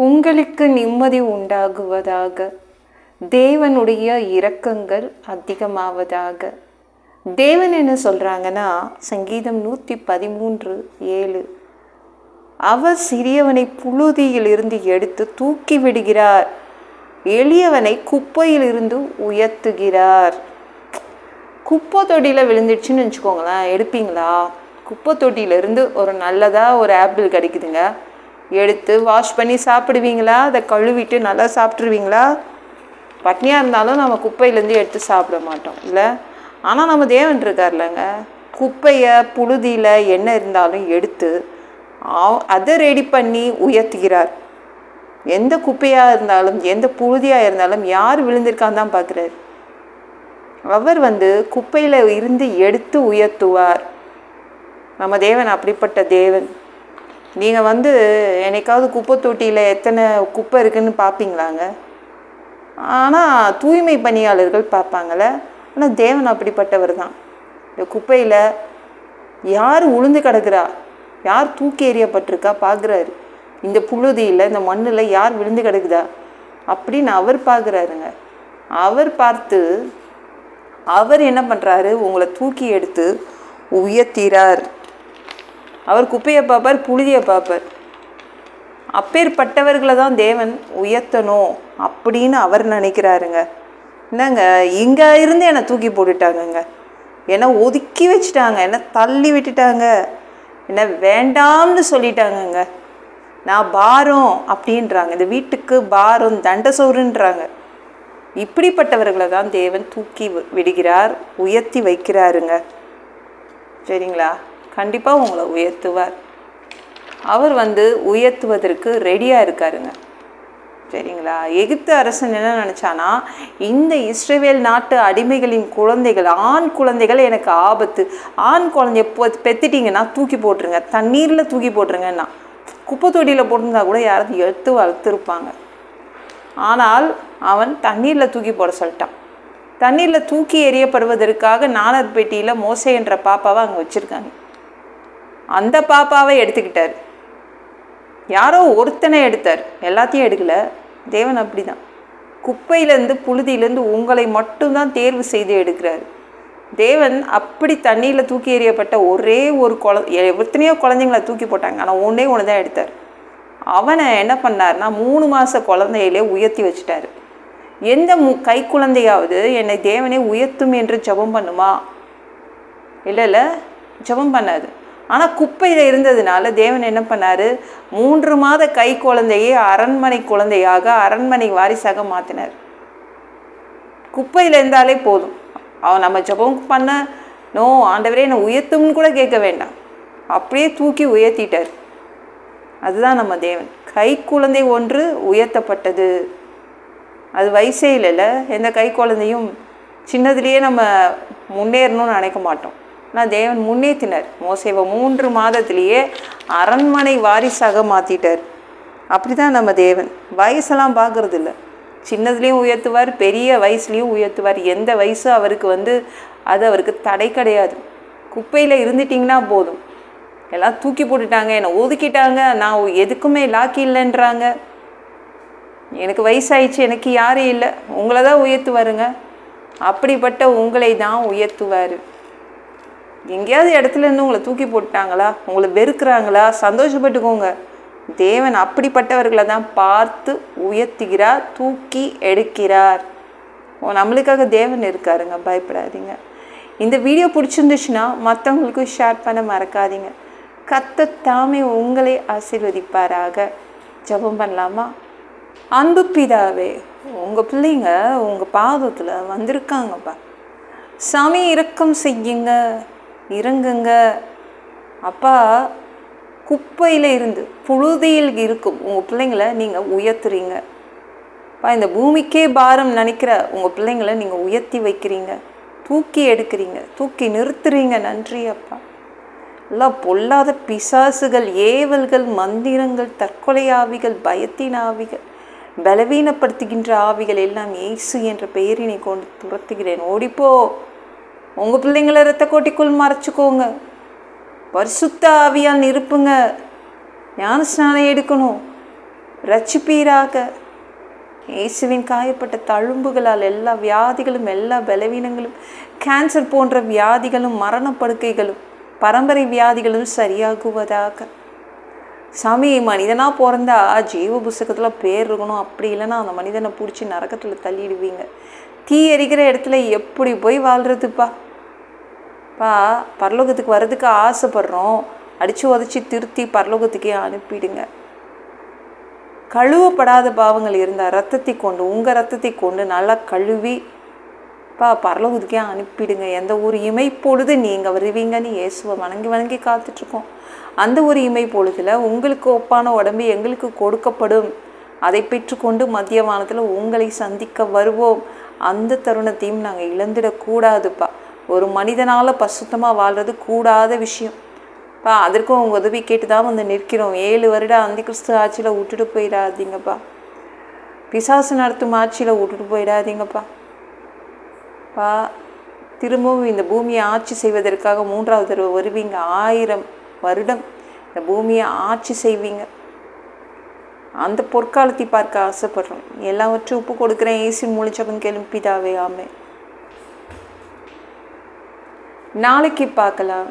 உங்களுக்கு நிம்மதி உண்டாகுவதாக. தேவனுடைய இரக்கங்கள் அதிகமாவதாக. தேவன் என்ன சொல்கிறாங்கன்னா, சங்கீதம் 113:7, அவர் சிறியவனை புழுதியிலிருந்து எடுத்து தூக்கி விடுகிறார், எளியவனை குப்பையிலிருந்து உயர்த்துகிறார். குப்பை தொட்டியில் விழுந்துடுச்சுன்னு வச்சுக்கோங்களேன், எடுப்பீங்களா? குப்பை தொட்டியிலேருந்து ஒரு நல்லதாக ஒரு ஆப்பிள் கிடைக்குதுங்க, எடுத்து வாஷ் பண்ணி சாப்பிடுவீங்களா? அதை கழுவிட்டு நல்லா சாப்பிட்ருவீங்களா? பட்னியாக இருந்தாலும் நம்ம குப்பையிலேருந்து எடுத்து சாப்பிட மாட்டோம் இல்லை? ஆனால் நம்ம தேவன் இருக்கார்லங்க, குப்பையை புழுதியில் என்ன இருந்தாலும் எடுத்து அதை ரெடி பண்ணி உயர்த்துகிறார். எந்த குப்பையாக இருந்தாலும் எந்த புழுதியாக இருந்தாலும் யார் விழுந்திருக்கான்னு தான் பார்க்குறாரு. அவர் குப்பையில் இருந்து எடுத்து உயர்த்துவார். நம்ம தேவன் அப்படிப்பட்ட தேவன். நீங்கள் என்னைக்காவது குப்பை தொட்டியில் எத்தனை குப்பை இருக்குதுன்னு பார்ப்பீங்களாங்க? ஆனால் தூய்மை பணியாளர்கள் பார்ப்பாங்கள. ஆனால் தேவன் அப்படிப்பட்டவர் தான். இந்த குப்பையில் யார் உளுந்து கிடக்குறா, யார் தூக்கி எறியப்பட்டிருக்கா பார்க்குறாரு. இந்த புழுதியில் இந்த மண்ணில் யார் விழுந்து கிடக்குதா அப்படின்னு அவர் பார்க்குறாருங்க. அவர் பார்த்து அவர் என்ன பண்ணுறாரு, உங்களை தூக்கி எடுத்து உயர்த்திறார். அவர் குப்பையை பார்ப்பார், புழுதியை பார்ப்பார். அப்பேற்பட்டவர்களை தான் தேவன் உயர்த்தணும் அப்படின்னு அவர் நினைக்கிறாருங்க. என்னங்க, இங்கே இருந்து என்னை தூக்கி போட்டுட்டாங்கங்க, என்னை ஒதுக்கி வச்சுட்டாங்க, என்னை தள்ளி விட்டுட்டாங்க, என்னை வேண்டாம்னு சொல்லிட்டாங்கங்க, நான் பாரம் அப்படின்றாங்க, இந்த வீட்டுக்கு பாரம் தண்ட சோறுன்றாங்க. இப்படிப்பட்டவர்களை தான் தேவன் தூக்கி விடுகிறார், உயர்த்தி வைக்கிறாருங்க. சரிங்களா? கண்டிப்பாக உங்களை உயர்த்துவார். அவர் உயர்த்துவதற்கு ரெடியாக இருக்காருங்க. சரிங்களா? எகிப்து அரசன் என்ன நினச்சானா, இந்த இஸ்ரவேல் நாட்டு அடிமைகளின் குழந்தைகள், ஆண் குழந்தைகள் எனக்கு ஆபத்து, ஆண் குழந்தைய பெத்துட்டிங்கன்னா தூக்கி போட்டுருங்க, தண்ணீரில் தூக்கி போட்டுருங்கன்னா. குப்பை தொட்டியில் போட்டிருந்தா கூட யாராவது எடுத்து வளர்த்துருப்பாங்க. ஆனால் அவன் தண்ணீரில் தூக்கி போட சொல்லிட்டான். தண்ணீரில் தூக்கி எறியப்படுவதற்காக நாணர் பெட்டியில் மோசே என்ற பாப்பாவை அங்கே வச்சுருக்காங்க. அந்த பாப்பாவை எடுத்துக்கிட்டார். யாரோ ஒருத்தனை எடுத்தார், எல்லாத்தையும் எடுக்கல. தேவன் அப்படி தான், குப்பையிலேருந்து புழுதியிலேருந்து உங்களை மட்டும்தான் தேர்வு செய்து எடுக்கிறார். தேவன் அப்படி தண்ணியில் தூக்கி எறியப்பட்ட ஒரே ஒரு எத்தனையோ குழந்தைங்களை தூக்கி போட்டாங்க, ஆனால் ஒன்றே ஒன்று தான் எடுத்தார். அவனை என்ன பண்ணார்னா, 3 மாத குழந்தையிலே உயர்த்தி வச்சுட்டார். எந்த கை குழந்தையாவது என்னை தேவனே உயர்த்தும் என்று ஜெபம் பண்ணுமா? இல்லை, ஜெபம் பண்ணாது. ஆனால் குப்பையில் இருந்ததுனால தேவன் என்ன பண்ணார், 3 மாத கை குழந்தையை அரண்மனை குழந்தையாக, அரண்மனை வாரிசாக மாற்றினார். குப்பையில் இருந்தாலே போதும், அவன் நம்ம ஜெபம் பண்ண நோ ஆண்டவரே என்னை உயர்த்தும்னு கூட கேட்க வேண்டாம், அப்படியே தூக்கி உயர்த்திட்டார். அதுதான் நம்ம தேவன். கை குழந்தை ஒன்று உயர்த்தப்பட்டது. அது வயசே இல்லைல்ல. எந்த கை குழந்தையும் சின்னதுலேயே நம்ம முன்னேறணும்னு நினைக்க மாட்டோம். ஆனால் தேவன் முன்னேற்றினார். மோசேவை 3 மாதத்துலேயே அரண்மனை வாரிசாக மாற்றிட்டார். அப்படி தான் நம்ம தேவன். வயசெல்லாம் பார்க்குறது இல்லை, சின்னதுலேயும் உயர்த்துவார், பெரிய வயசுலேயும் உயர்த்துவார். எந்த வயசு அவருக்கு அது அவருக்கு தடை கிடையாது. குப்பையில் இருந்துட்டிங்கன்னா போதும், எல்லாம் தூக்கி போட்டுட்டாங்க, என்னை ஒதுக்கிட்டாங்க, நான் எதுக்குமே லாக்கி இல்லைன்றாங்க, எனக்கு வயசாயிடுச்சு, எனக்கு யாரும் இல்லை, உங்களை தான் உயர்த்துவாருங்க. அப்படிப்பட்ட உங்களை தான் உயர்த்துவார். எங்கேயாவது இடத்துலேருந்து உங்களை தூக்கி போட்டாங்களா, உங்களை வெறுக்கிறாங்களா, சந்தோஷப்பட்டுக்கோங்க. தேவன் அப்படிப்பட்டவர்களை தான் பார்த்து உயர்த்துகிறார், தூக்கி எடுக்கிறார். நம்மளுக்காக தேவன் இருக்காருங்க, பயப்படாதீங்க. இந்த வீடியோ பிடிச்சிருந்துச்சுன்னா மற்றவங்களுக்கும் ஷேர் பண்ண மறக்காதீங்க. கர்த்தர் தாமே உங்களை ஆசீர்வதிப்பாராக. ஜெபம் பண்ணலாமா? அன்பு பிதாவே, உங்கள் பிள்ளைங்க உங்கள் பாதத்தில் வந்திருக்காங்கப்பா. சாமி இரக்கம் செய்யுங்க, இறங்குங்க அப்பா. குப்பையில் இருந்து புழுதியில் இருக்கும் உங்கள் பிள்ளைங்களை நீங்கள் உயர்த்துறீங்க. இந்த பூமிக்கே பாரம் நினைக்கிற உங்கள் பிள்ளைங்களை நீங்கள் உயர்த்தி வைக்கிறீங்க, தூக்கி எடுக்கிறீங்க, தூக்கி நிறுத்துறீங்க. நன்றி அப்பா. எல்லாம் பொல்லாத பிசாசுகள், ஏவல்கள், மந்திரங்கள், தற்கொலை ஆவிகள், பயத்தின் ஆவிகள், பலவீனப்படுத்துகின்ற ஆவிகள் எல்லாம் இயேசு என்ற பெயரினை கொண்டு துரத்துகிறேன். ஓடிப்போ. உங்கள் பிள்ளைங்களை இரத்த கோட்டிக்குள் மறைச்சிக்கோங்க. பரிசுத்த ஆவியால் நிரப்புங்க. ஞான ஸ்நானம் எடுக்கணும். ரட்சிப்பீராக. இயேசுவின் காயப்பட்ட தழும்புகளால் எல்லா வியாதிகளும், எல்லா பலவீனங்களும், கேன்சர் போன்ற வியாதிகளும், மரணப்படுக்கைகளும், பரம்பரை வியாதிகளும் சரியாகுவதாக. சாமி, மனிதனாக பிறந்தா ஜீவ புஸ்தகத்தில் பேர் இருக்கணும், அப்படி இல்லைன்னா அந்த மனிதனை பிடிச்சி நரகத்தில் தள்ளிடுவீங்க. தீ எரிக்கிற இடத்துல எப்படி போய் வாழ்கிறதுப்பா? பரலோகத்துக்கு வர்றதுக்கு ஆசைப்படுறோம், அடித்து உதச்சி திருத்தி பரலோகத்துக்கே அனுப்பிடுங்க. கழுவப்படாத பாவங்கள் இருந்தால் ரத்தத்தை கொண்டு, உங்கள் ரத்தத்தை கொண்டு நல்லா கழுவி பரலோகத்துக்கே அனுப்பிடுங்க. எந்த ஒரு இமை பொழுது நீங்கள் வருவீங்கன்னு இயேசுவை வணங்கி காத்துட்ருக்கோம். அந்த ஒரு இமை பொழுதில் உங்களுக்கு ஒப்பான உடம்பு எங்களுக்கு கொடுக்கப்படும். அதை பெற்றுக்கொண்டு மத்திய வானத்தில் உங்களை சந்திக்க வருவோம். அந்த தருணத்தையும் நாங்கள் இழந்துடக்கூடாதுப்பா. ஒரு மனிதனால் பசுத்தமாக வாழ்கிறது கூடாத விஷயம். அதற்கும் உங்கள் உதவி கேட்டு தான் வந்து நிற்கிறோம். 7 வருடம் அந்த கிறிஸ்து ஆட்சியில் விட்டுட்டு போயிடாதீங்கப்பா. பிசாசு நடத்தும் ஆட்சியில் விட்டுட்டு போயிடாதீங்கப்பா. திரும்பவும் இந்த பூமியை ஆட்சி செய்வதற்காக 3வது தடவை வருவீங்க. 1000 வருடம் இந்த பூமியை ஆட்சி செய்வீங்க. அந்த பொற்காலத்தை பார்க்க ஆசைப்படுறோம். எல்லாவற்றையும் ஒப்பு கொடுக்குறேன். இயேசு மூலிச்சவன் கேள்விதாவே. ஆமே. நாளைக்கு பார்க்கலாம்.